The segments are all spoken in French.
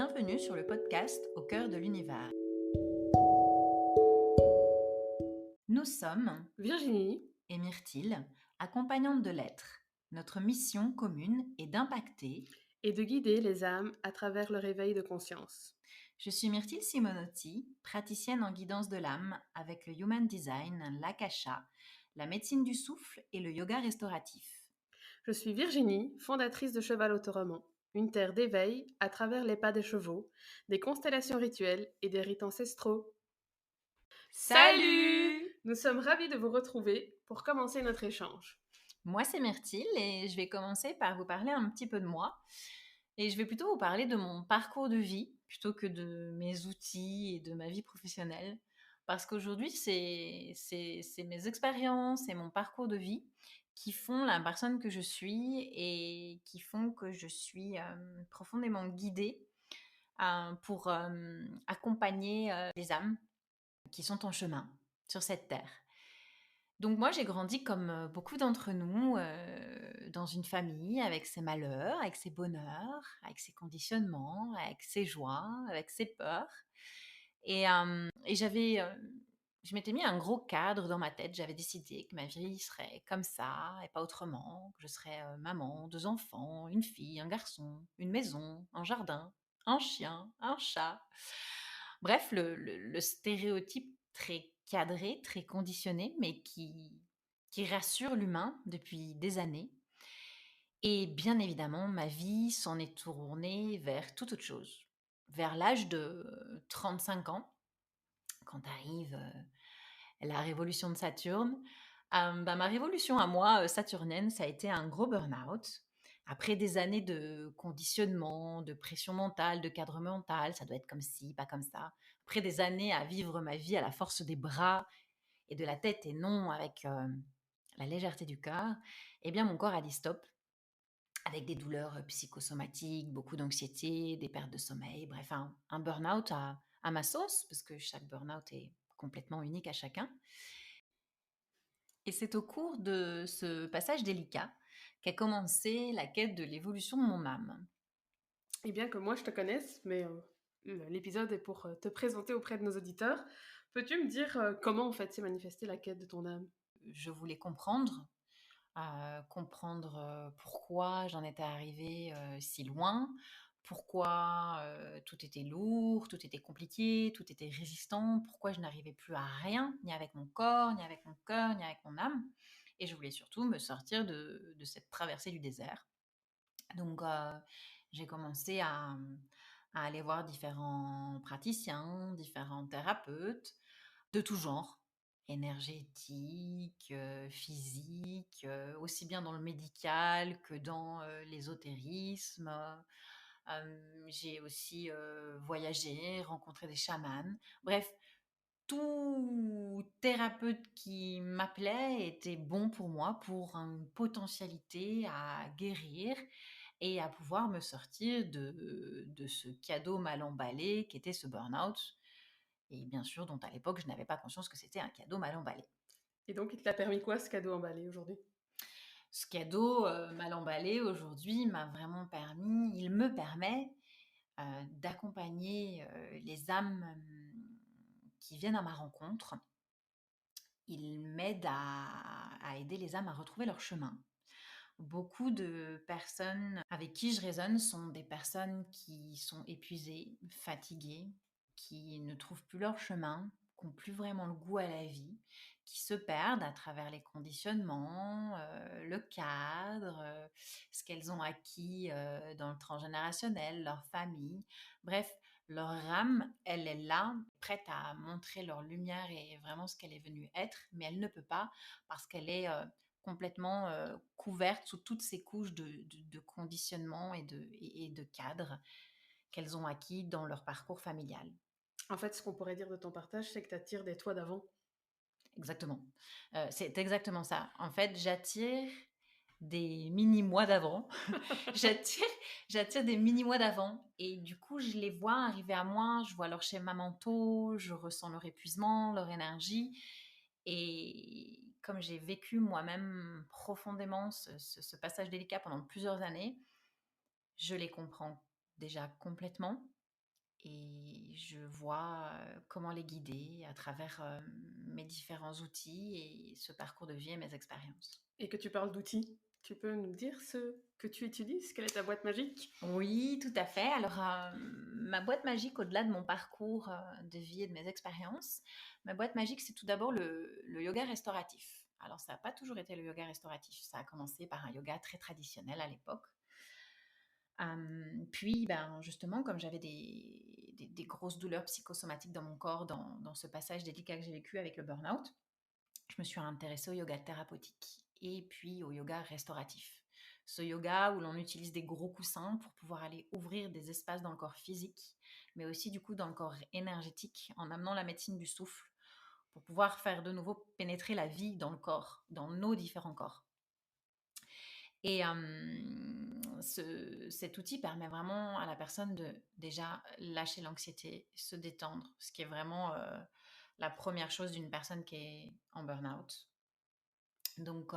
Bienvenue sur le podcast Au cœur de l'univers. Nous sommes Virginie, et Myrtille, accompagnantes de l'être. Notre mission commune est d'impacter. et de guider les âmes à travers le réveil de conscience. Je suis Myrtille Simonotti, praticienne en guidance de l'âme avec le Human Design, l'Akasha, la médecine du souffle et le yoga restauratif. Je suis Virginie, fondatrice de Cheval Autoromant, une terre d'éveil à travers les pas des chevaux, des constellations rituelles et des rites ancestraux. Salut! Nous sommes ravis de vous retrouver pour commencer notre échange. Moi, c'est Myrtille et je vais commencer par vous parler un petit peu de moi. Et je vais plutôt vous parler de mon parcours de vie plutôt que de mes outils et de ma vie professionnelle. Parce qu'aujourd'hui, c'est mes expériences et mon parcours de vie qui font la personne que je suis et qui font que je suis profondément guidée pour accompagner les âmes qui sont en chemin sur cette terre. Donc moi, j'ai grandi comme beaucoup d'entre nous dans une famille avec ses malheurs, avec ses bonheurs, avec ses conditionnements, avec ses joies, avec ses peurs. Et je m'étais mis un gros cadre dans ma tête. J'avais décidé que ma vie serait comme ça et pas autrement, que je serais maman, 2 enfants, une fille, un garçon, une maison, un jardin, un chien, un chat. Bref, le stéréotype très cadré, très conditionné, mais qui rassure l'humain depuis des années. Et bien évidemment, ma vie s'en est tournée vers toute autre chose. Vers l'âge de 35 ans, quand arrive la révolution de Saturne, ma révolution à moi, saturnienne, ça a été un gros burn-out. Après des années de conditionnement, de pression mentale, de cadre mental, ça doit être comme ci, pas comme ça. Après des années à vivre ma vie à la force des bras et de la tête et non avec la légèreté du cœur, eh bien mon corps a dit stop, avec des douleurs psychosomatiques, beaucoup d'anxiété, des pertes de sommeil, bref, un burn-out à ma sauce, parce que chaque burn-out est complètement unique à chacun. Et c'est au cours de ce passage délicat qu'a commencé la quête de l'évolution de mon âme. Et bien que moi je te connaisse, mais l'épisode est pour te présenter auprès de nos auditeurs, peux-tu me dire comment en fait s'est manifestée la quête de ton âme? Je voulais comprendre pourquoi j'en étais arrivée si loin, pourquoi tout était lourd, tout était compliqué, tout était résistant, pourquoi je n'arrivais plus à rien, ni avec mon corps, ni avec mon cœur, ni avec mon âme. Et je voulais surtout me sortir de cette traversée du désert. Donc j'ai commencé à aller voir différents praticiens, différents thérapeutes de tout genre, énergétique, physique, aussi bien dans le médical que dans l'ésotérisme. J'ai aussi voyagé, rencontré des chamans. Bref, tout thérapeute qui m'appelait était bon pour moi, pour une potentialité à guérir et à pouvoir me sortir de ce cadeau mal emballé qu'était ce burn-out. Et bien sûr, dont à l'époque, je n'avais pas conscience que c'était un cadeau mal emballé. Et donc il t'a permis quoi ce cadeau emballé aujourd'hui? Ce cadeau mal emballé aujourd'hui il me permet d'accompagner les âmes qui viennent à ma rencontre. Il m'aide à aider les âmes à retrouver leur chemin. Beaucoup de personnes avec qui je résonne sont des personnes qui sont épuisées, fatiguées, qui ne trouvent plus leur chemin, qui n'ont plus vraiment le goût à la vie, qui se perdent à travers les conditionnements, le cadre, ce qu'elles ont acquis dans le transgénérationnel, leur famille. Bref, leur âme, elle est là, prête à montrer leur lumière et vraiment ce qu'elle est venue être, mais elle ne peut pas parce qu'elle est complètement couverte sous toutes ces couches de conditionnement et de cadres qu'elles ont acquis dans leur parcours familial. En fait, ce qu'on pourrait dire de ton partage, c'est que tu attires des toits d'avant. Exactement. C'est exactement ça. En fait, j'attire des mini-mois d'avant. j'attire, j'attire des mini-mois d'avant. Et du coup, je les vois arriver à moi. Je vois leur schéma mentaux. Je ressens leur épuisement, leur énergie. Et comme j'ai vécu moi-même profondément ce passage délicat pendant plusieurs années, je les comprends déjà complètement. et je vois comment les guider à travers mes différents outils et ce parcours de vie et mes expériences. Et que tu parles d'outils, tu peux nous dire ce que tu utilises? Quelle est ta boîte magique? Oui, tout à fait. Alors, ma boîte magique, au-delà de mon parcours de vie et de mes expériences, ma boîte magique, c'est tout d'abord le yoga restauratif. Alors, ça n'a pas toujours été le yoga restauratif. Ça a commencé par un yoga très traditionnel à l'époque. Puis, ben, justement, comme j'avais des grosses douleurs psychosomatiques dans mon corps, dans ce passage délicat que j'ai vécu avec le burn-out, je me suis intéressée au yoga thérapeutique et puis au yoga restauratif. Ce yoga où l'on utilise des gros coussins pour pouvoir aller ouvrir des espaces dans le corps physique, mais aussi du coup dans le corps énergétique, en amenant la médecine du souffle pour pouvoir faire de nouveau pénétrer la vie dans le corps, dans nos différents corps. Et cet outil permet vraiment à la personne de déjà lâcher l'anxiété, se détendre, ce qui est vraiment la première chose d'une personne qui est en burn-out. Donc,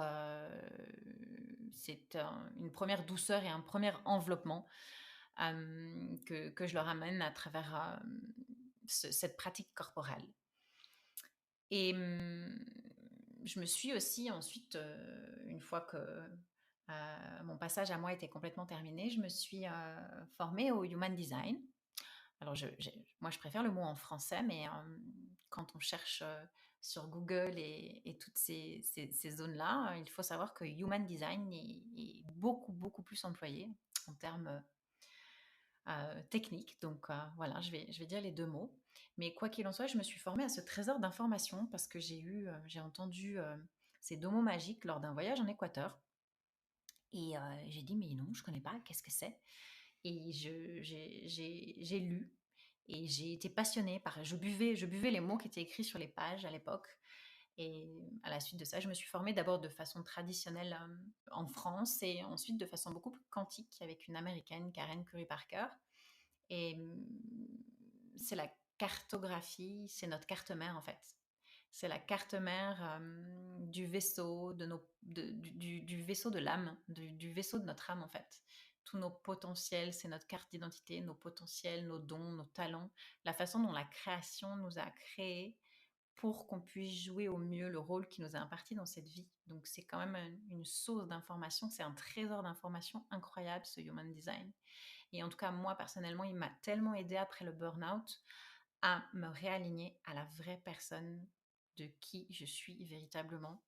c'est une première douceur et un premier enveloppement que je leur amène à travers cette pratique corporelle. Et je me suis aussi ensuite, une fois que mon passage à moi était complètement terminé, je me suis formée au Human Design. Alors, moi, je préfère le mot en français, mais quand on cherche sur Google et toutes ces zones-là, il faut savoir que Human Design est beaucoup, beaucoup plus employé en termes techniques. Donc, voilà, je vais dire les deux mots. Mais quoi qu'il en soit, je me suis formée à ce trésor d'informations parce que j'ai entendu ces deux mots magiques lors d'un voyage en Équateur. Et j'ai dit, mais non, je ne connais pas, qu'est-ce que c'est? Et j'ai lu et j'ai été passionnée par. Je buvais les mots qui étaient écrits sur les pages à l'époque. Et à la suite de ça, je me suis formée d'abord de façon traditionnelle en France et ensuite de façon beaucoup plus quantique avec une américaine, Karen Curry Parker. Et c'est la cartographie, c'est notre carte mère en fait. C'est la carte mère du vaisseau, du vaisseau de l'âme, du vaisseau de notre âme en fait. Tous nos potentiels, c'est notre carte d'identité, nos potentiels, nos dons, nos talents, la façon dont la création nous a créés pour qu'on puisse jouer au mieux le rôle qui nous a imparti dans cette vie. Donc c'est quand même une source d'information, c'est un trésor d'information incroyable ce Human Design. Et en tout cas, moi personnellement, il m'a tellement aidé après le burn-out à me réaligner à la vraie personne de qui je suis véritablement,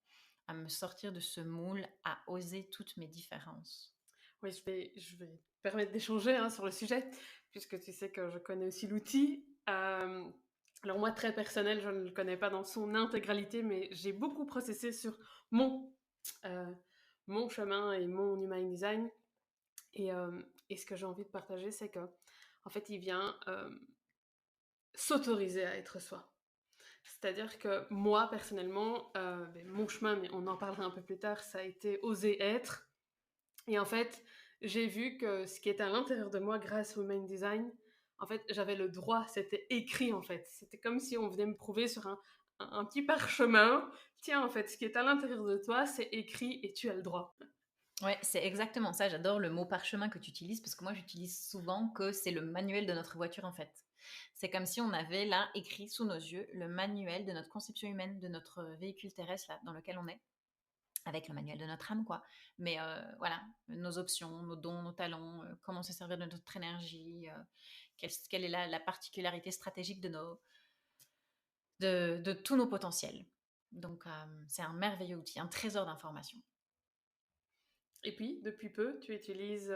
à me sortir de ce moule, à oser toutes mes différences. Oui, je vais te permettre d'échanger hein, sur le sujet, puisque tu sais que je connais aussi l'outil. Alors moi, très personnel, je ne le connais pas dans son intégralité, mais j'ai beaucoup processé sur mon, euh, mon chemin et mon human design. Et, euh, et ce que j'ai envie de partager, c'est que, en fait, il vient s'autoriser à être soi. C'est-à-dire que moi, personnellement, mon chemin, mais on en parlera un peu plus tard, ça a été oser être. Et en fait, j'ai vu que ce qui était à l'intérieur de moi grâce au Human Design, en fait, j'avais le droit, c'était écrit en fait. C'était comme si on venait me prouver sur un petit parchemin, tiens, en fait, ce qui est à l'intérieur de toi, c'est écrit et tu as le droit. Ouais, c'est exactement ça. J'adore le mot parchemin que tu utilises parce que moi, j'utilise souvent que c'est le manuel de notre voiture en fait. C'est comme si on avait là écrit sous nos yeux le manuel de notre conception humaine, de notre véhicule terrestre là, dans lequel on est, avec le manuel de notre âme quoi. Mais voilà, nos options, nos dons, nos talents, comment se servir de notre énergie, quelle est la particularité stratégique de tous nos potentiels. Donc c'est un merveilleux outil, un trésor d'informations. Et puis, depuis peu, tu utilises...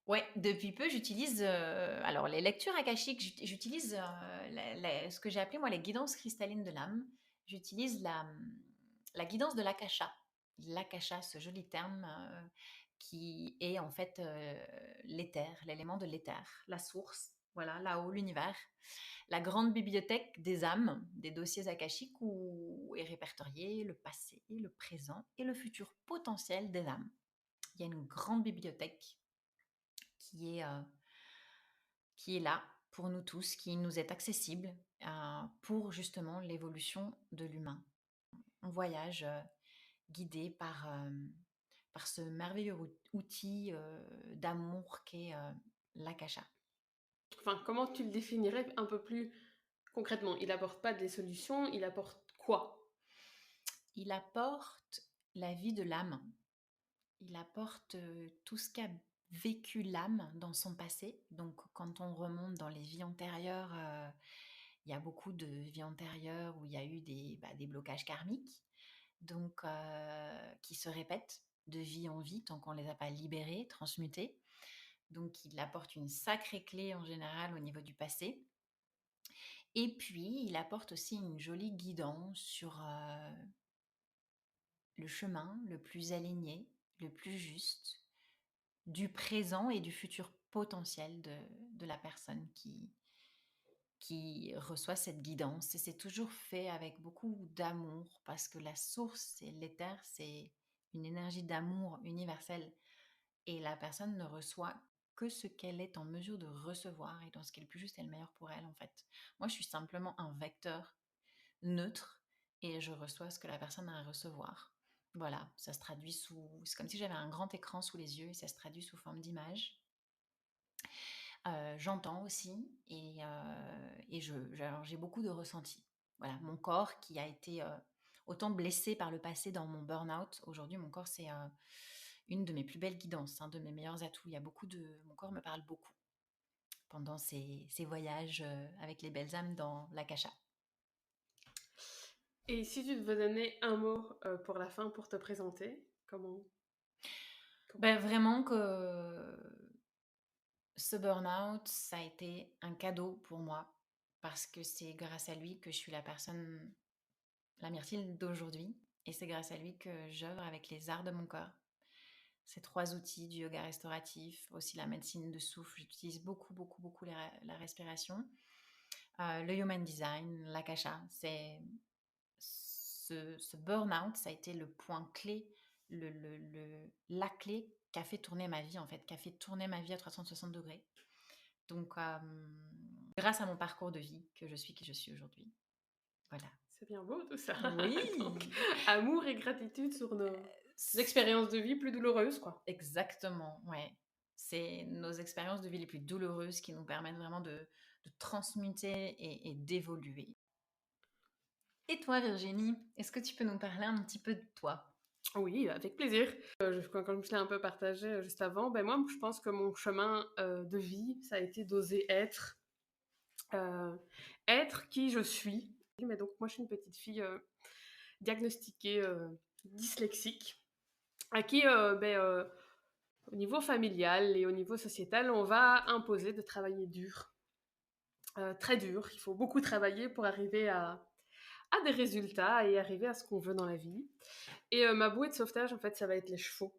Ouais, depuis peu, j'utilise alors les lectures akashiques, j'utilise ce que j'ai appelé moi les guidances cristallines de l'âme. J'utilise la guidance de l'akasha. L'akasha, ce joli terme qui est en fait l'éther, l'élément de l'éther, la source, voilà, là-haut, l'univers, la grande bibliothèque des âmes, des dossiers akashiques où est répertorié le passé, le présent et le futur potentiel des âmes. Il y a une grande bibliothèque qui est, euh, qui est là pour nous tous, qui nous est accessible pour justement l'évolution de l'humain. On voyage guidé par ce merveilleux outil d'amour qu'est l'akasha. Enfin, comment tu le définirais un peu plus concrètement? Il apporte pas des solutions, il apporte quoi? Il apporte la vie de l'âme. Il apporte tout ce qu'a vécu l'âme dans son passé. Donc, quand on remonte dans les vies antérieures, il y a beaucoup de vies antérieures où il y a eu des blocages karmiques, donc qui se répètent de vie en vie tant qu'on ne les a pas libérés, transmutés. Donc, il apporte une sacrée clé en général au niveau du passé. Et puis, il apporte aussi une jolie guidance sur le chemin le plus aligné, le plus juste, du présent et du futur potentiel de la personne qui reçoit cette guidance. Et c'est toujours fait avec beaucoup d'amour parce que la source et l'éther, c'est une énergie d'amour universelle. Et la personne ne reçoit que ce qu'elle est en mesure de recevoir et dans ce qui est le plus juste et le meilleur pour elle, en fait. Moi, je suis simplement un vecteur neutre et je reçois ce que la personne a à recevoir. Voilà, ça se traduit sous... C'est comme si j'avais un grand écran sous les yeux et ça se traduit sous forme d'image. J'entends aussi alors j'ai beaucoup de ressentis. Voilà, mon corps qui a été autant blessé par le passé dans mon burn-out, aujourd'hui mon corps c'est une de mes plus belles guidances, un de mes meilleurs atouts. Mon corps me parle beaucoup pendant ces voyages avec les belles âmes dans l'akasha. Et si tu devais donner un mot pour la fin, pour te présenter, comment... Ben vraiment que ce burn-out, ça a été un cadeau pour moi parce que c'est grâce à lui que je suis la Myrtille d'aujourd'hui. Et c'est grâce à lui que j'œuvre avec les arts de mon corps. Ces 3 outils du yoga restauratif, aussi la médecine de souffle. J'utilise beaucoup, beaucoup, beaucoup la respiration. Le human design, l'akasha. Ce burn-out, ça a été le point clé, la clé qui a fait tourner ma vie, en fait, qui a fait tourner ma vie à 360 degrés. Donc, grâce à mon parcours de vie que je suis qui je suis aujourd'hui. Voilà. C'est bien beau tout ça. Donc, Oui, amour et gratitude sur nos expériences de vie plus douloureuses, quoi. exactement, ouais. C'est nos expériences de vie les plus douloureuses qui nous permettent vraiment de transmuter et d'évoluer. Et toi, Virginie, est-ce que tu peux nous parler un petit peu de toi? Oui, avec plaisir. Comme je l'ai un peu partagé juste avant, ben moi, je pense que mon chemin de vie, ça a été d'oser euh, être qui je suis. Mais donc, moi, je suis une petite fille diagnostiquée dyslexique, à qui, au niveau familial et au niveau sociétal, on va imposer de travailler dur, très dur. Il faut beaucoup travailler pour arriver à des résultats et arriver à ce qu'on veut dans la vie. Et ma bouée de sauvetage, en fait, ça va être les chevaux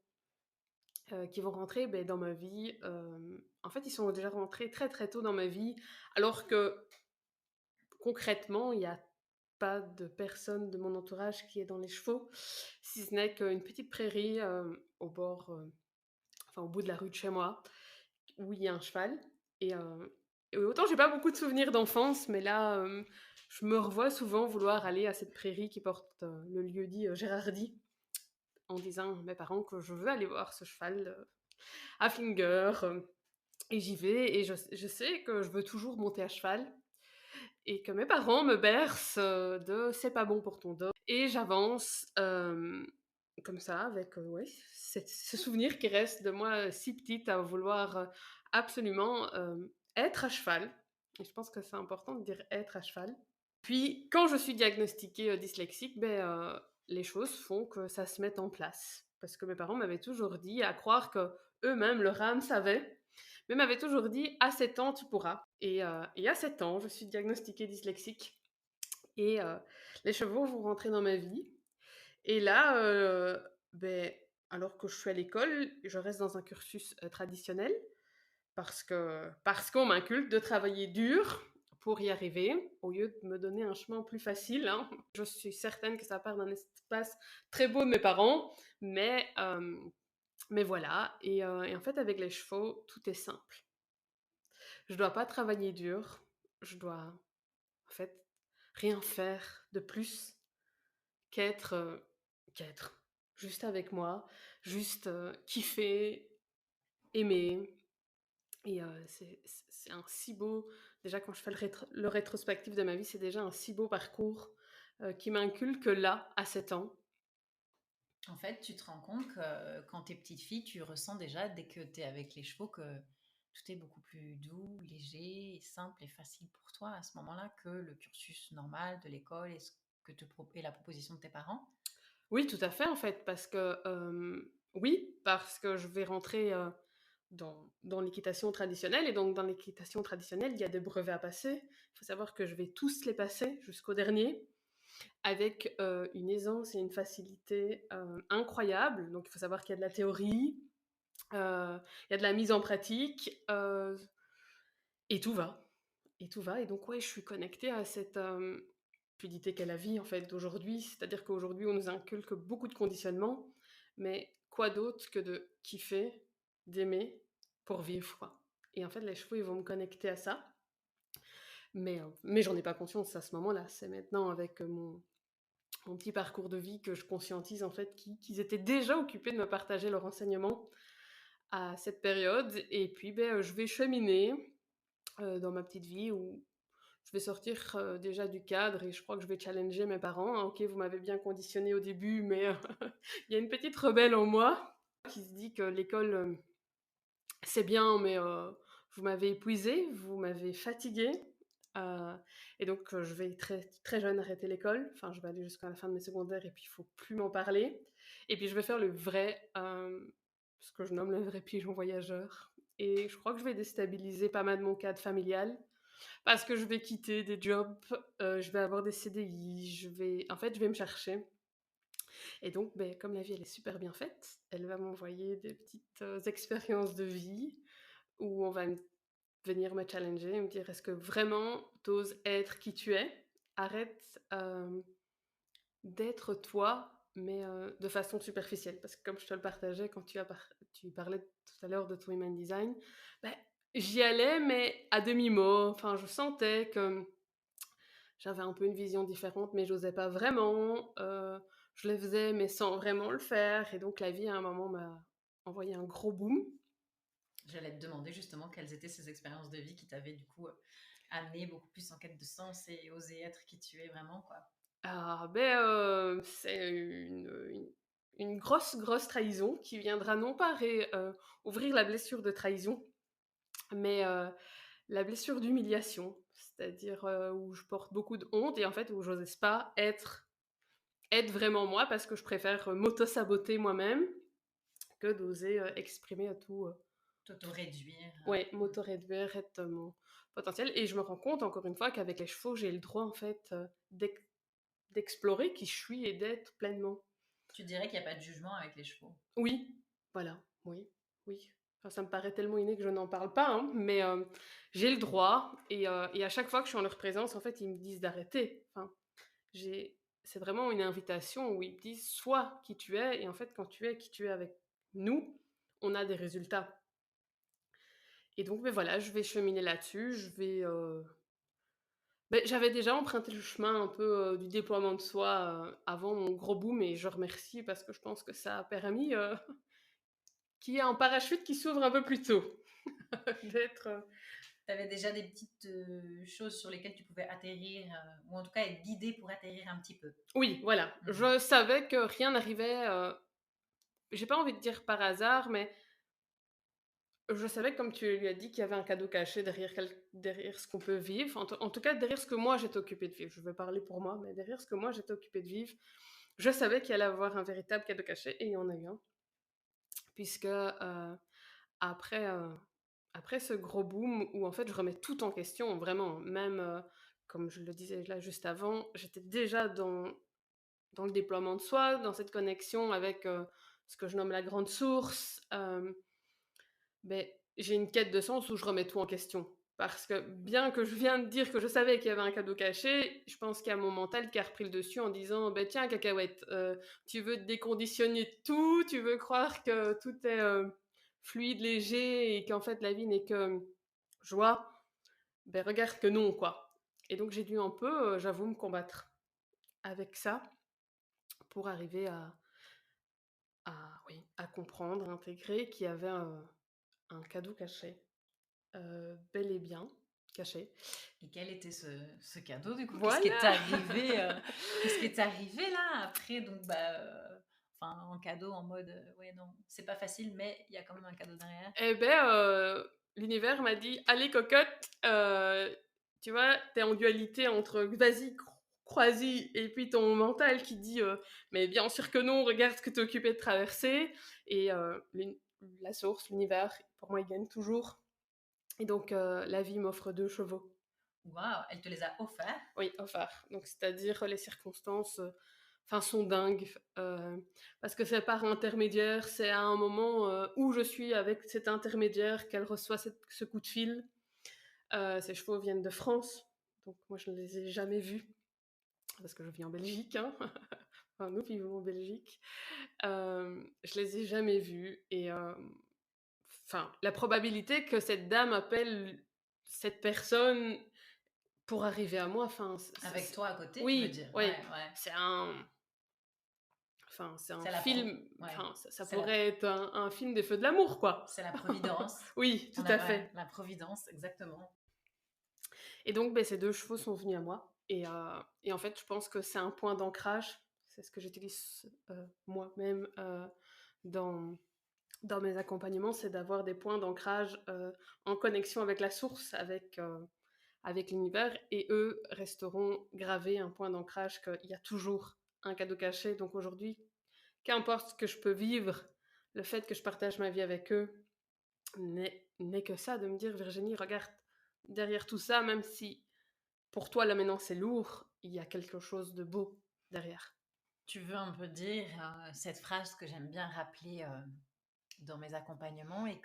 qui vont rentrer dans ma vie. En fait, ils sont déjà rentrés très très tôt dans ma vie, alors que concrètement, il n'y a pas de personne de mon entourage qui est dans les chevaux, si ce n'est qu'une petite prairie au bord, enfin au bout de la rue de chez moi, où il y a un cheval. Et, et autant j'ai pas beaucoup de souvenirs d'enfance, mais là, je me revois souvent vouloir aller à cette prairie qui porte le lieu-dit Gérardy, en disant à mes parents que je veux aller voir ce cheval à Flinger. Et j'y vais, et je sais que je veux toujours monter à cheval, et que mes parents me bercent de c'est pas bon pour ton dos. Et j'avance comme ça, avec ouais, ce souvenir qui reste de moi si petite à vouloir absolument être à cheval. Et je pense que c'est important de dire être à cheval. Puis, quand je suis diagnostiquée dyslexique, les choses font que ça se met en place. Parce que mes parents m'avaient toujours dit, à croire que eux-mêmes, leur âme savait, mais m'avaient toujours dit, à 7 ans, tu pourras. Et à 7 ans, je suis diagnostiquée dyslexique. Et les chevaux vont rentrer dans ma vie. Et là, alors que je suis à l'école, je reste dans un cursus traditionnel parce qu'on m'inculque de travailler dur pour y arriver, au lieu de me donner un chemin plus facile, hein. Je suis certaine que ça part d'un espace très beau de mes parents, mais voilà. Et en fait, avec les chevaux, tout est simple. Je dois pas travailler dur, je dois en fait rien faire de plus qu'être qu'être juste avec moi, juste kiffer, aimer. et c'est un si beau déjà quand je fais le rétrospectif de ma vie, c'est déjà un si beau parcours, qui m'inculque là, à 7 ans. En fait, tu te rends compte que quand tu es petite fille, tu ressens déjà dès que tu es avec les chevaux que tout est beaucoup plus doux, léger, et simple et facile pour toi à ce moment-là que le cursus normal de l'école et, et la proposition de tes parents. Oui, tout à fait, en fait, parce que, oui, parce que je vais rentrer, dans l'équitation traditionnelle et donc dans l'équitation traditionnelle, il y a des brevets à passer. Il faut savoir que je vais tous les passer jusqu'au dernier avec, une aisance et une facilité, incroyables. Donc il faut savoir qu'il y a de la théorie, il y a de la mise en pratique, et tout va. Et tout va et donc ouais, je suis connectée à cette, fluidité qu'est la vie, en fait, d'aujourd'hui. C'est-à-dire qu'aujourd'hui, on nous inculque beaucoup de conditionnements, mais quoi d'autre que de kiffer, d'aimer pour vivre, quoi? Et en fait, les chevaux, ils vont me connecter à ça, mais j'en ai pas conscience à ce moment-là. C'est maintenant avec, mon petit parcours de vie que je conscientise, en fait, qu'ils étaient déjà occupés de me partager leur enseignement à cette période et puis, beh, je vais cheminer, dans ma petite vie où je vais sortir, déjà du cadre et je crois que je vais challenger mes parents, hein. OK, vous m'avez bien conditionné au début, mais il y a une petite rebelle en moi qui se dit que l'école, c'est bien, mais vous m'avez épuisée, vous m'avez fatiguée, heu et donc je vais très très jeune arrêter l'école. Enfin, je vais aller jusqu'à la fin de mes secondaires et puis il faut plus m'en parler et puis je vais faire le vrai, ce que je nomme le vrai pigeon voyageur et je crois que je vais déstabiliser pas mal mon cadre familial parce que je vais quitter des jobs, je vais avoir des CDI, je vais me chercher et donc beh, comme la vie, elle est super bien faite, elle va m'envoyer des petites, expériences de vie où on va venir me challenger et me dire: «Est-ce que vraiment tu oses être qui tu es? Arrête, d'être toi, mais de façon superficielle». Parce que comme je te le partageais quand tu parlais tout à l'heure de ton human design, bah, j'y allais mais à demi-mot. Enfin, je sentais que j'avais un peu une vision différente, mais j'osais pas vraiment. Je le faisais, mais sans vraiment le faire. Et donc la vie, à un moment, m'a envoyé un gros boom. J'allais te demander justement quelles étaient ces expériences de vie qui t'avaient du coup amené beaucoup plus en quête de sens et osé être qui tu es vraiment, quoi. Ah, ben, c'est une grosse, grosse trahison qui viendra non pas ouvrir la blessure de trahison, mais la blessure d'humiliation. C'est-à-dire où je porte beaucoup de honte et en fait où j'ose pas être vraiment moi parce que je préfère m'auto-saboter moi-même que d'oser exprimer à tout. T'auto-réduire. Ouais, m'auto-réduire, être mon potentiel et je me rends compte encore une fois qu'avec les chevaux, j'ai le droit en fait, d'explorer qui je suis et d'être pleinement. Tu dirais qu'il n'y a pas de jugement avec les chevaux. Oui, voilà, oui, oui. Enfin, ça me paraît tellement inné que je n'en parle pas, hein, mais j'ai le droit et à chaque fois que je suis en leur présence, en fait, ils me disent d'arrêter. Enfin, j'ai c'est vraiment une invitation où ils me disent: «Sois qui tu es» et en fait, quand tu es qui tu es avec nous, on a des résultats et donc beh, voilà, je vais cheminer là-dessus, j'avais déjà emprunté le chemin un peu, du déploiement de soi, avant mon gros boom et je remercie parce que je pense que ça a permis, qu'il y ait un parachute qui s'ouvre un peu plus tôt. D'être, Tu avais déjà des petites choses sur lesquelles tu pouvais atterrir, ou en tout cas être guidée pour atterrir un petit peu. oui, voilà. Mhm. Je savais que rien n'arrivait, j'ai pas envie de dire par hasard, mais je savais, comme tu lui as dit, qu'il y avait un cadeau caché derrière ce qu'on peut vivre. En tout cas, derrière ce que moi j'étais occupée de vivre. Je vais parler pour moi, mais derrière ce que moi j'étais occupée de vivre, je savais qu'il allait avoir un véritable cadeau caché et il y en a eu un. Puisque, après, après ce gros boom où en fait je remets tout en question, vraiment, même, comme je le disais là juste avant, j'étais déjà dans le déploiement de soi, dans cette connexion avec, ce que je nomme la grande source, j'ai une quête de sens où je remets tout en question. Parce que bien que je viens de dire que je savais qu'il y avait un cadeau caché, je pense qu'il y a mon mental qui a repris le dessus en disant: «Beh, tiens cacahuète, tu veux déconditionner tout, tu veux croire que tout est, fluide, léger et qu'en fait la vie n'est que, joie, ben regarde que non, quoi». Et donc j'ai dû un peu, j'avoue, me combattre avec ça pour arriver à oui, à comprendre, à intégrer qu'il y avait un cadeau caché. bel et bien caché. Et quel était ce cadeau du coup? Qu'est-ce qui est Voilà! arrivé, qu'est-ce qui est arrivé là après donc enfin en cadeau en mode, ouais non, c'est pas facile mais il y a quand même un cadeau derrière? Eh ben, l'univers m'a dit: «Allez cocotte, tu vois, tu es en dualité entre vas-y, crois-y» et puis ton mental qui dit: «Mais bien sûr que non, regarde ce que tu es occupé de traverser» et la source, l'univers, pour moi, il gagne toujours et donc la vie m'offre 2 chevaux. Waouh, elle te les a offerts? Oui, offert. Donc c'est-à-dire les circonstances, enfin sont dingues, parce que c'est par intermédiaire, c'est à un moment, où je suis avec cet intermédiaire qu'elle reçoit ce coup de fil. Ces chevaux viennent de France, donc moi je ne les ai jamais vus, parce que je vis en Belgique, hein. Enfin nous vivons en Belgique. Je les ai jamais vus et enfin la probabilité que cette dame appelle cette personne pour arriver à moi, enfin Avec toi à côté, tu veux oui, dire? oui, Ouais, ouais. c'est un enfin c'est un C'est la pro film, ouais, enfin ça c'est la pourrait être un film des Feux de l'amour, quoi. c'est la providence. Oui, tout On a à ouais, fait. la providence, exactement. Et donc beh, ces 2 chevaux sont venus à moi et en fait, je pense que c'est un point d'ancrage. C'est ce que j'utilise, moi-même, dans dans mes accompagnements, c'est d'avoir des points d'ancrage, en connexion avec la source, avec l'univers et eux resteront gravés, un point d'ancrage qu'il y a toujours un cadeau caché. Donc aujourd'hui, qu'importe ce que je peux vivre, le fait que je partage ma vie avec eux n'est que ça, de me dire: «Virginie, regarde, derrière tout ça, même si pour toi là maintenant c'est lourd, il y a quelque chose de beau derrière». Tu veux un peu dire, cette phrase que j'aime bien rappeler, dans mes accompagnements et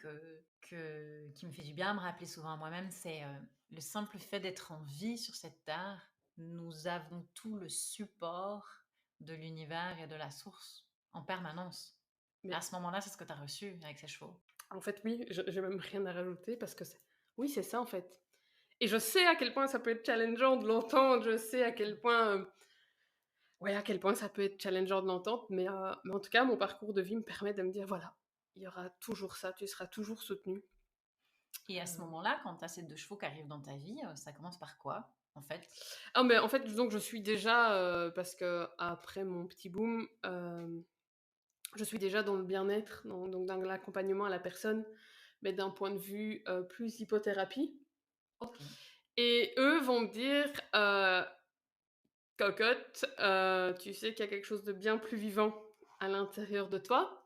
qui me fait du bien à me rappeler souvent à moi-même, c'est le simple fait d'être en vie sur cette terre, nous avons tout le support de l'univers et de la source en permanence. À Mais ce moment-là, c'est ce que tu as reçu avec ces chevaux. en fait, oui, je j'ai même rien à rajouter parce que c'est oui, c'est ça en fait et je sais à quel point ça peut être challengeant de l'entendre, je sais à quel point, ouais, à quel point ça peut être challengeant de l'entendre, mais en tout cas, mon parcours de vie me permet de me dire: «Voilà, il y aura toujours ça, tu seras toujours soutenue». Et à ce Heu, moment-là, quand tu as ces deux chevaux qui arrivent dans ta vie, ça commence par quoi, en fait? ah mais en fait, disons que je suis déjà, parce qu'après mon petit boom, je suis déjà dans le bien-être, donc dans l'accompagnement à la personne, mais d'un point de vue, plus hypothérapie Ok. et eux vont me dire, «Cocotte, tu sais qu'il y a quelque chose de bien plus vivant à l'intérieur de toi»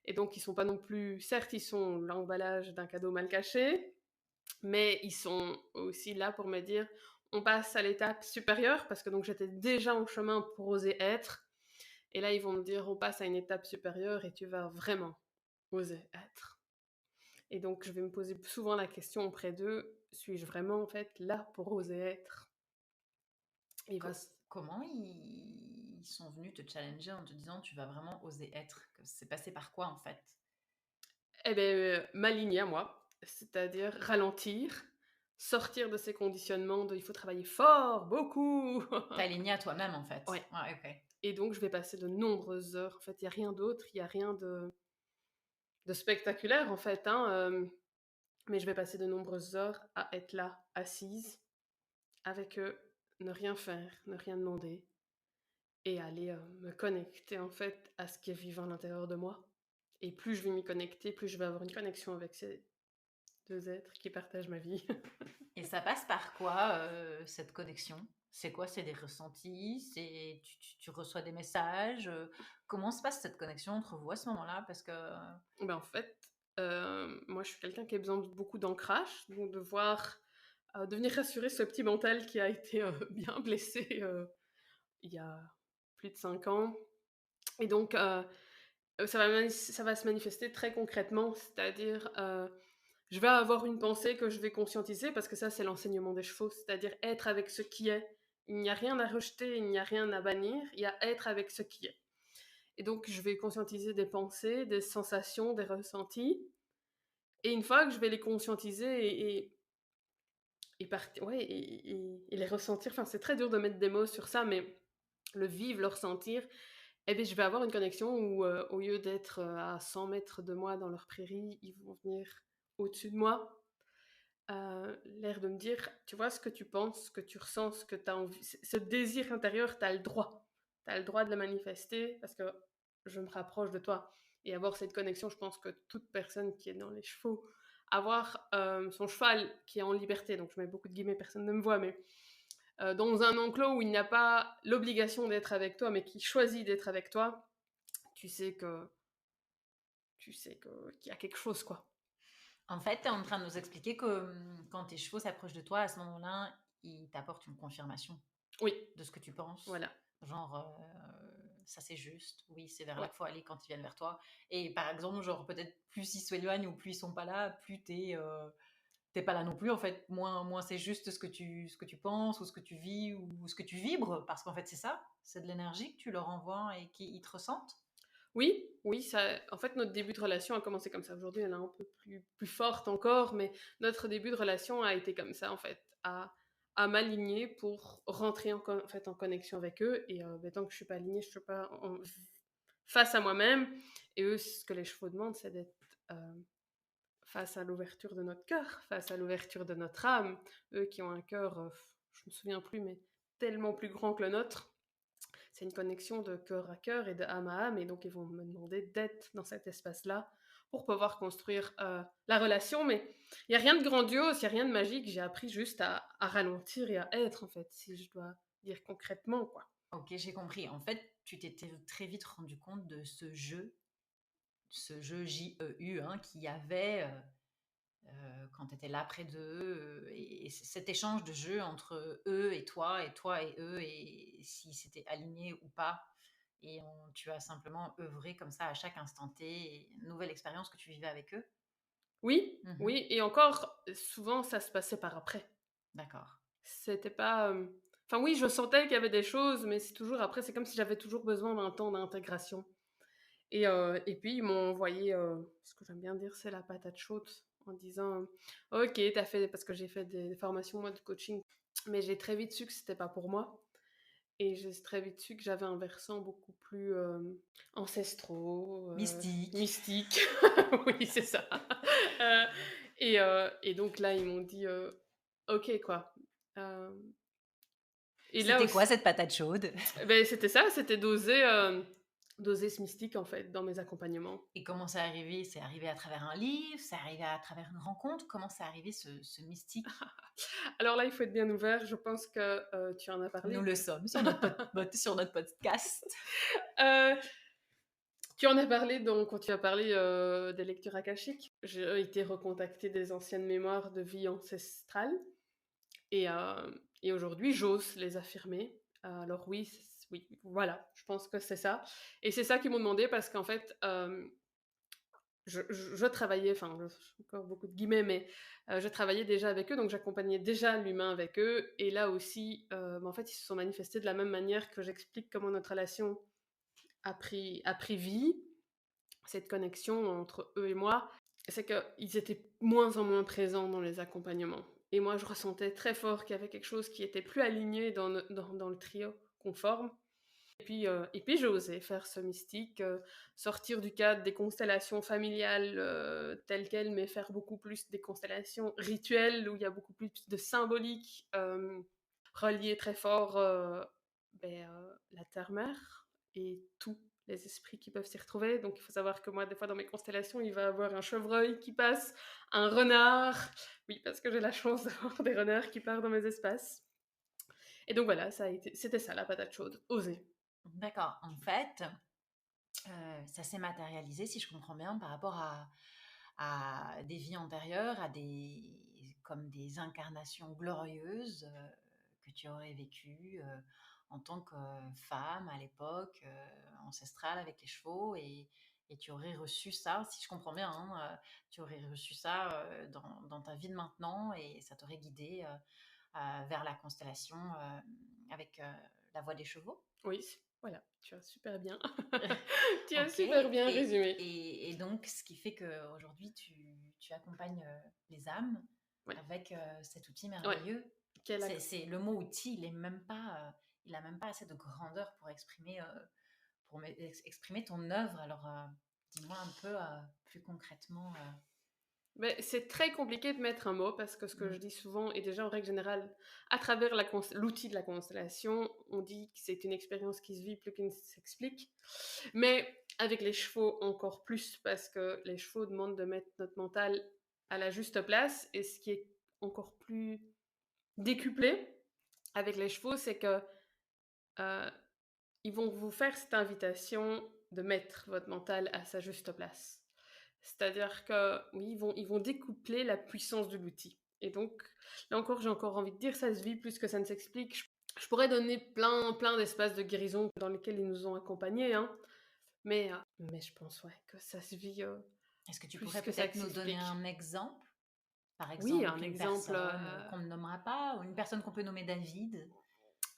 et donc ils sont pas non plus certes, ils sont l'emballage d'un cadeau mal caché, mais ils sont aussi là pour me dire: «On passe à l'étape supérieure» parce que donc j'étais déjà en chemin pour oser être et là, ils vont me dire: «On passe à une étape supérieure et tu vas vraiment oser être». Et donc je vais me poser souvent la question auprès d'eux: «Suis-je vraiment, en fait, là pour oser être?» et il va s Comment ils sont venus te challenger en te disant tu vas vraiment oser être? Que c'est passé par quoi en fait? et beh, m'aligner à moi, c'est-à-dire ralentir, sortir de ces conditionnements de: «Il faut travailler fort, beaucoup». T'aligner à toi-même en fait? Ouais Ouais, ok. et donc je vais passer de nombreuses heures, en fait, il y a rien d'autre, il y a rien de spectaculaire, en fait, hein, mais je vais passer de nombreuses heures à être là, assise, avec eux, ne rien faire, ne rien demander et aller, me connecter, en fait, à ce qui est vivant à l'intérieur de moi et plus je vais m'y connecter, plus je vais avoir une connexion avec ces 2 êtres qui partagent ma vie. Et ça passe par quoi, cette connexion? C'est quoi? C'est des ressentis? C'est tu reçois des messages? Comment se passe cette connexion entre vous à ce moment-là? Parce que Ben, en fait, moi, je suis quelqu'un qui a besoin de beaucoup d'ancrage, donc de voir, de venir rassurer ce petit mental qui a été, bien blessé, il y a plus de 5 ans et donc ça va se manifester très concrètement, c'est-à-dire, je vais avoir une pensée que je vais conscientiser parce que ça, c'est l'enseignement des chevaux, c'est-à-dire être avec ce qui est. Il n'y a rien à rejeter, il n'y a rien à bannir, il y a être avec ce qui est. Et donc, je vais conscientiser des pensées, des sensations, des ressentis. Et une fois que je vais les conscientiser ouais, et les ressentir, enfin, c'est très dur de mettre des mots sur ça, mais le vivre, le ressentir, eh bien, je vais avoir une connexion où, au lieu d'être à 100 mètres de moi dans leur prairie, ils vont venir au-dessus de moi l'air de me dire: «Tu vois ce que tu penses, ce que tu ressens, ce que tu as envie, ce désir intérieur, tu as le droit. Tu as le droit de le manifester parce que je me rapproche de toi» et avoir cette connexion, je pense que toute personne qui est dans les chevaux, avoir, son cheval qui est en liberté, donc je mets beaucoup de guillemets, personne ne me voit, mais dans un enclos où il n'a pas l'obligation d'être avec toi, mais qui choisit d'être avec toi, tu sais que qu'il y a quelque chose, quoi. En fait, tu es en train de nous expliquer que quand tes chevaux s'approchent de toi, à ce moment-là, ils t'apportent une confirmation Oui, de ce que tu penses. voilà, Genre, ça c'est juste, oui, c'est vers là ouais. qu'il faut aller quand ils viennent vers toi. Et par exemple, genre, peut-être plus ils s'éloignent ou plus ils sont pas là, plus t'es pas là non plus, en fait. Moins c'est juste ce que tu penses ou ce que tu vis ou ce que tu vibres, parce qu'en fait, c'est ça, c'est de l'énergie que tu leur envoies et qu'ils te ressentent. Oui, oui, ça en fait, notre début de relation a commencé comme ça. Aujourd'hui, elle est un peu plus forte encore, mais notre début de relation a été comme ça, en fait, à m'aligner pour rentrer en fait, en connexion avec eux et beh, tant que je suis pas alignée, je suis pas en face à moi-même et eux, ce que les chevaux demandent, c'est d'être, face à l'ouverture de notre cœur, face à l'ouverture de notre âme. Eux qui ont un cœur, je me souviens plus, mais tellement plus grand que le nôtre. C'est une connexion de cœur à cœur et de âme à âme, et donc ils vont me demander d'être dans cet espace-là pour pouvoir construire la relation. Mais il n'y a rien de grandiose, il n'y a rien de magique. J'ai appris juste à ralentir et à être, en fait, si je dois dire concrètement, quoi. Ok, j'ai compris. En fait, tu t'es très vite rendu compte de ce jeu JEU, hein, qu'il y avait quand tu étais là près d'eux, et cet échange de jeu entre eux et toi et eux, et si c'était aligné ou pas. Et tu as simplement œuvré comme ça à chaque instant T, et une nouvelle expérience que tu vivais avec eux. Oui, Mhm. oui, et encore, souvent, ça se passait par après. D'accord. C'était pas... Enfin oui, je sentais qu'il y avait des choses, mais c'est toujours après, c'est comme si j'avais toujours besoin d'un temps d'intégration. Et puis ils m'ont envoyé, ce que j'aime bien dire, c'est la patate chaude en disant, «OK, t'as fait» parce que j'ai fait des formations, moi, de coaching, mais j'ai très vite su que c'était pas pour moi et j'ai très vite su que j'avais un versant beaucoup plus, ancestraux, Mystique. mystiques. Oui, c'est ça. Heu et donc là, ils m'ont dit, «OK, quoi». Hem et là C'était quoi aussi cette patate chaude? beh, c'était ça, c'était d'oser ce mystique, en fait, dans mes accompagnements. Et comment c'est arrivé? C'est arrivé à travers un livre? C'est arrivé à travers une rencontre? Comment c'est arrivé ce mystique? Alors là, il faut être bien ouvert. Je pense que tu en as Nous parlé. le sommes sur sur notre podcast. Euh, Tu en as parlé donc quand tu as parlé des lectures akashiques. J'ai été recontacter des anciennes mémoires de vie ancestrale et, et aujourd'hui, j'ose les affirmer. Alors oui, oui, voilà, je pense que c'est ça. Et c'est ça qu'ils m'ont demandé parce qu'en fait, je travaillais, enfin, encore beaucoup de guillemets, mais je travaillais déjà avec eux, donc j'accompagnais déjà l'humain avec eux. Et là aussi, en fait, ils se sont manifestés de la même manière que j'explique comment notre relation a pris vie, cette connexion entre eux et moi. C'est qu'ils étaient moins en moins présents dans les accompagnements. Et moi, je ressentais très fort qu'il y avait quelque chose qui était plus aligné dans le trio qu'on forme. Et puis j'ai osé faire ce mystique, sortir du cadre des constellations familiales telles quelles, mais faire beaucoup plus des constellations rituelles où il y a beaucoup plus de symbolique, relier très fort la terre-mère et tous les esprits qui peuvent s'y retrouver. Donc il faut savoir que moi, des fois dans mes constellations, il va y avoir un chevreuil qui passe, un renard. Oui, parce que j'ai la chance d'avoir des renards qui partent dans mes espaces. Et donc voilà, c'était ça la patate chaude, oser. D'accord. En fait, ça s'est matérialisé, si je comprends bien, par rapport à des vies antérieures, comme des incarnations glorieuses que tu aurais vécues en tant que femme à l'époque, ancestrale avec les chevaux, et tu aurais reçu ça, si je comprends bien, hein, tu aurais reçu ça dans ta vie de maintenant, et ça t'aurait guidé vers la constellation avec la voix des chevaux. Oui, voilà, tu as super bien, tu as Ok, super bien résumé. et donc, ce qui fait qu'aujourd'hui, tu accompagnes les âmes Ouais, avec cet outil ouais, merveilleux. quel acc C'est le mot outil, il a même pas assez de grandeur pour exprimer, exprimer ton œuvre. Alors, dis-moi un peu plus concrètement. Mais c'est très compliqué de mettre un mot parce que ce que je dis souvent, et déjà en règle générale, à travers l'outil de la constellation, on dit que c'est une expérience qui se vit plus qu'une s'explique. Mais avec les chevaux encore plus, parce que les chevaux demandent de mettre notre mental à la juste place. Et ce qui est encore plus décuplé avec les chevaux, c'est que euh, ils vont vous faire cette invitation de mettre votre mental à sa juste place. C'est-à-dire que oui, ils vont découpler la puissance de l'outil. Et donc, là encore, j'ai encore envie de dire, ça se vit plus que ça ne s'explique. Je pourrais donner plein d'espaces de guérison dans lesquels ils nous ont accompagnés, hein. Mais je pense ouais, que ça se vit Est-ce que tu plus pourrais que ça peut-être que nous donner s'explique. un exemple? Par Oui, un exemple, une exemple. personne qu'on ne nommera pas, ou une personne qu'on peut nommer David?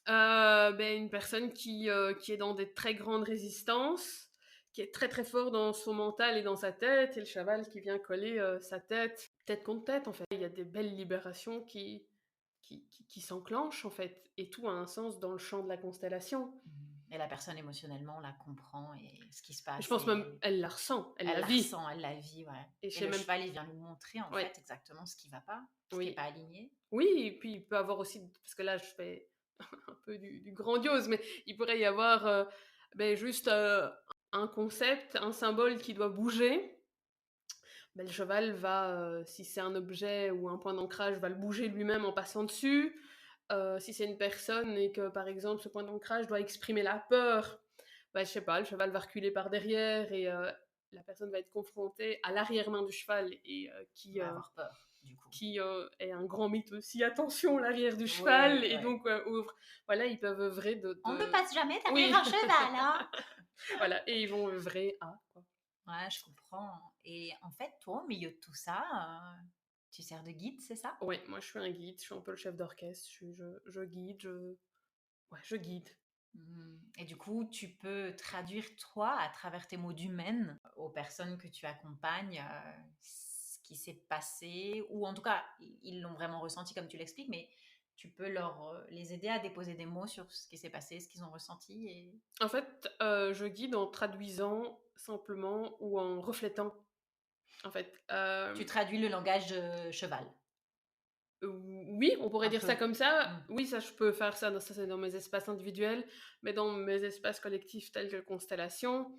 Une personne qui est dans des très grandes résistances, qui est très très fort dans son mental et dans sa tête, et le cheval qui vient coller sa tête contre tête en fait. Il y a des belles libérations qui s'enclenchent en fait, et tout a un sens dans le champ de la constellation. Et la personne émotionnellement la comprend et ce qui se Je passe, pense même, et elle la ressent, elle elle la la vit. ressent, elle la vit, ouais. Et je Et sais le même, cheval, il vient lui montrer en ouais, fait exactement ce qui va pas, ce qui est oui. pas aligné. Oui, et puis il peut avoir aussi, parce que là je fais un peu du grandiose, mais il pourrait y avoir juste un concept, un symbole qui doit bouger. Le cheval va, si c'est un objet ou un point d'ancrage, va le bouger lui-même en passant dessus. Si c'est une personne et que par exemple ce point d'ancrage doit exprimer la peur, je sais pas, le cheval va reculer par derrière et la personne va être confrontée à l'arrière-main du cheval et Il va avoir peur, du coup. qui est un grand mythe aussi. Attention, l'arrière du Ouais, cheval, et ouais. donc ouvre. Voilà, ils peuvent œuvrer de. On ne passe jamais derrière Oui, un cheval, hein. voilà, et ils vont œuvrer à quoi. Ouais, je comprends. Et en fait, toi, au milieu de tout ça, tu sers de guide, c'est ça? Oui, moi je suis un guide, je suis un peu le chef d'orchestre, je guide, ouais, je guide. Et du coup, tu peux traduire, toi, à travers tes mots d'humaine, aux personnes que tu accompagnes, ce qui s'est passé, ou en tout cas, ils l'ont vraiment ressenti comme tu l'expliques, mais tu peux les aider à déposer des mots sur ce qui s'est passé, ce qu'ils ont ressenti. En fait, je guide en traduisant simplement ou en reflétant. En fait, Tu traduis le langage cheval, oui, on pourrait un dire ça peu. comme ça. Mm. Oui, ça, je peux faire ça, ça c'est dans mes espaces individuels, mais dans mes espaces collectifs tels que Constellation,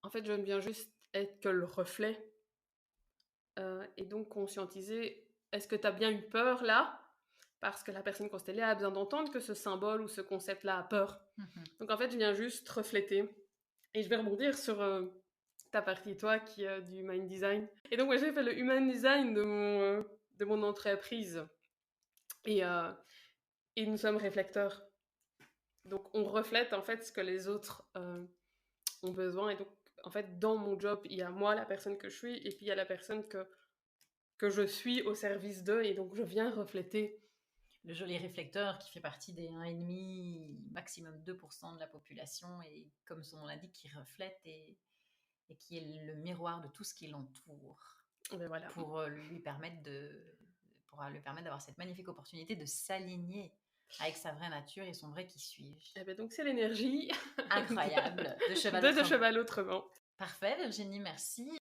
en fait, je ne viens juste être que le reflet. Et donc conscientiser, est-ce que tu as bien eu peur là? Parce que la personne constellée a besoin d'entendre que ce symbole ou ce concept-là a peur. Donc en fait, je viens juste refléter. Et je vais rebondir sur ta partie, toi, qui est du Human Design. Et donc, moi, j'ai fait le Human Design de mon entreprise. Et, euh, et nous sommes réflecteurs. Donc, on reflète, en fait, ce que les autres ont besoin. Et donc, en fait, dans mon job, il y a moi, la personne que je suis, et puis il y a la personne que je suis au service d'eux. Et donc, je viens refléter. Le joli réflecteur qui fait partie des 1,5, maximum 2% de la population, et comme son nom l'indique, qui reflète et qui est le miroir de tout ce qui l'entoure, Ben voilà. pour lui permettre d'avoir cette magnifique opportunité de s'aligner avec sa vraie nature et son vrai qui suis-je. Et ben donc, c'est l'énergie Incroyable, de cheval de autrement. cheval autrement. Parfait, Virginie, merci.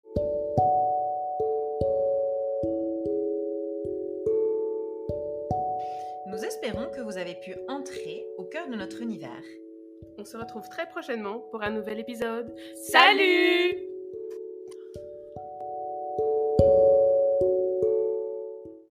Nous espérons que vous avez pu entrer au cœur de notre univers. On se retrouve très prochainement pour un nouvel épisode. Salut! Salut!